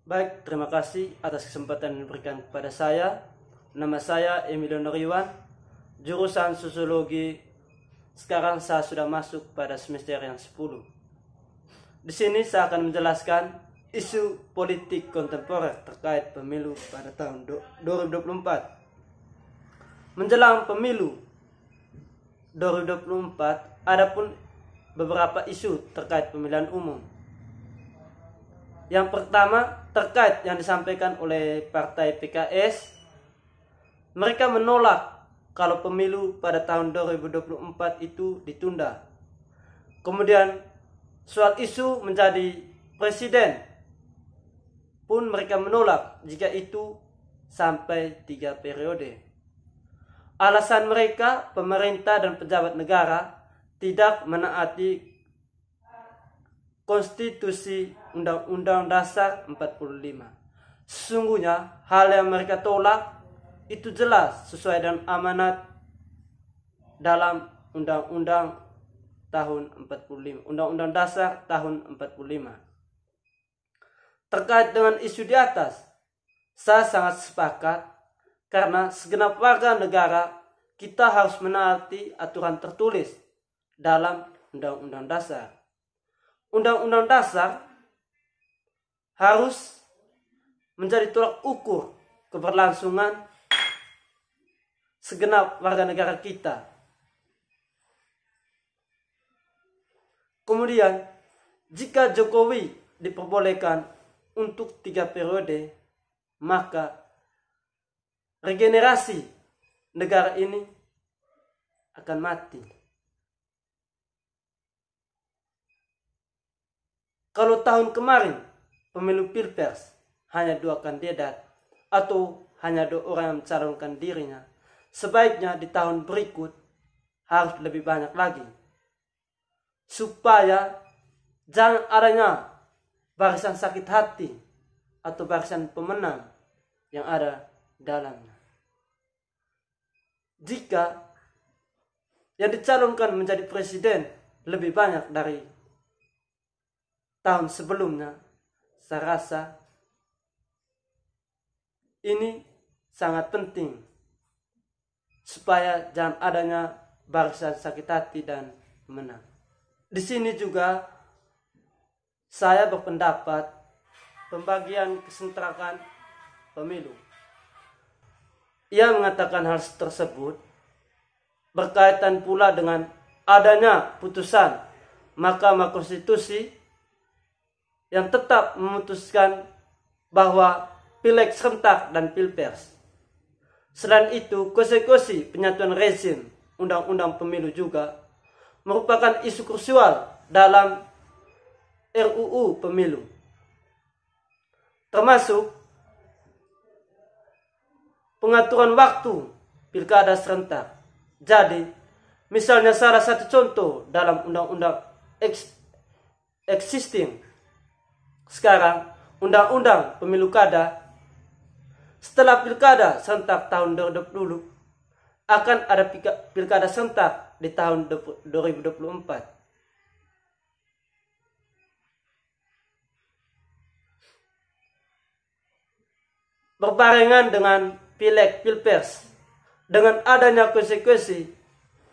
Baik, terima kasih atas kesempatan yang diberikan kepada saya. Nama saya Emilio Neriwan, jurusan Sosiologi. Sekarang saya sudah masuk pada semester yang 10. Di sini saya akan menjelaskan isu politik kontemporer terkait pemilu pada tahun 2024. Menjelang pemilu 2024, ada pun beberapa isu terkait pemilihan umum. Yang pertama terkait yang disampaikan oleh partai PKS. Mereka menolak kalau pemilu pada tahun 2024 itu ditunda. Kemudian soal isu menjadi presiden pun mereka menolak jika itu sampai 3 periode. Alasan mereka, pemerintah dan pejabat negara tidak menaati Konstitusi Undang-Undang Dasar 45. Sesungguhnya hal yang mereka tolak itu jelas sesuai dengan amanat dalam Undang-Undang tahun 45, Undang-Undang Dasar tahun 45. Terkait dengan isu di atas, saya sangat sepakat karena segenap warga negara kita harus menaati aturan tertulis dalam Undang-Undang Dasar. Undang-Undang Dasar harus menjadi tolak ukur keberlangsungan segenap warga negara kita. Kemudian, jika Jokowi diperbolehkan untuk 3 periode, maka regenerasi negara ini akan mati. Kalau tahun kemarin pemilu Pilpres hanya 2 kandidat atau hanya 2 orang yang mencalonkan dirinya, sebaiknya di tahun berikut harus lebih banyak lagi. Supaya jangan adanya barisan sakit hati atau barisan pemenang yang ada dalamnya. Jika yang dicalonkan menjadi presiden lebih banyak dari tahun sebelumnya, saya rasa ini sangat penting supaya jangan adanya barisan sakit hati dan menang. Di sini juga saya berpendapat pembagian kesentrakan pemilu. Ia mengatakan hal tersebut berkaitan pula dengan adanya putusan Mahkamah Konstitusi yang tetap memutuskan bahwa pileg serentak dan pilpres. Selain itu, konsekuensi penyatuan rezim undang-undang pemilu juga merupakan isu krusial dalam RUU pemilu, termasuk pengaturan waktu pilkada serentak. Jadi, misalnya salah satu contoh dalam undang-undang existing sekarang, undang-undang pemilu kada, setelah pilkada serentak tahun 2020 akan ada pilkada serentak di tahun 2024. Berbarengan dengan pileg pilpres, dengan adanya konsekuensi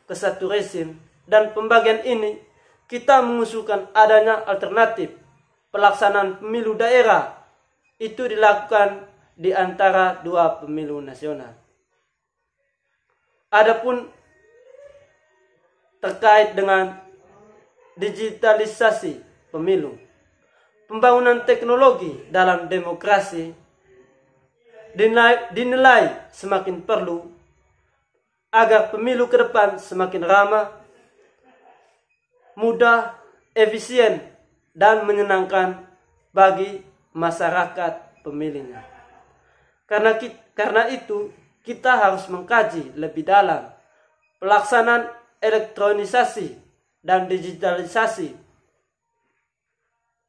ke satu rezim dan pembagian ini, kita mengusulkan adanya alternatif pelaksanaan pemilu daerah itu dilakukan di antara 2 pemilu nasional. Adapun terkait dengan digitalisasi pemilu, pembangunan teknologi dalam demokrasi dinilai semakin perlu agar pemilu ke depan semakin ramah, mudah, efisien, dan menyenangkan bagi masyarakat pemilihnya. Karena itu kita harus mengkaji lebih dalam pelaksanaan elektronisasi dan digitalisasi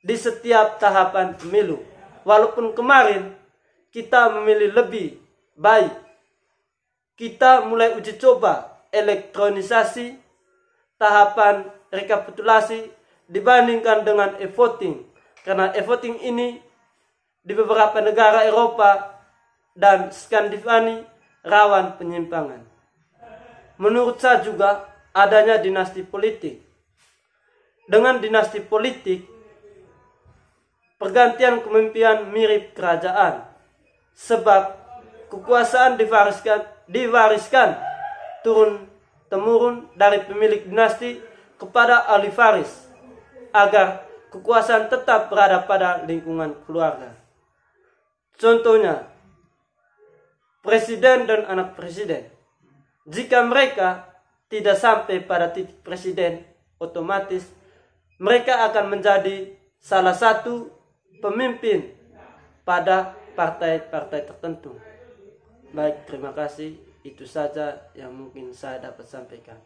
di setiap tahapan pemilu. Walaupun kemarin kita memilih lebih baik, kita mulai uji coba elektronisasi tahapan rekapitulasi dibandingkan dengan e-voting, karena e-voting ini di beberapa negara Eropa dan Skandinavia rawan penyimpangan. Menurut saya juga adanya dinasti politik. Dengan dinasti politik, pergantian kepemimpinan mirip kerajaan, sebab kekuasaan diwariskan turun-temurun dari pemilik dinasti kepada ahli waris, agar kekuasaan tetap berada pada lingkungan keluarga. Contohnya, presiden dan anak presiden. Jika mereka tidak sampai pada titik presiden, otomatis mereka akan menjadi salah satu pemimpin pada partai-partai tertentu. Baik, terima kasih. Itu saja yang mungkin saya dapat sampaikan.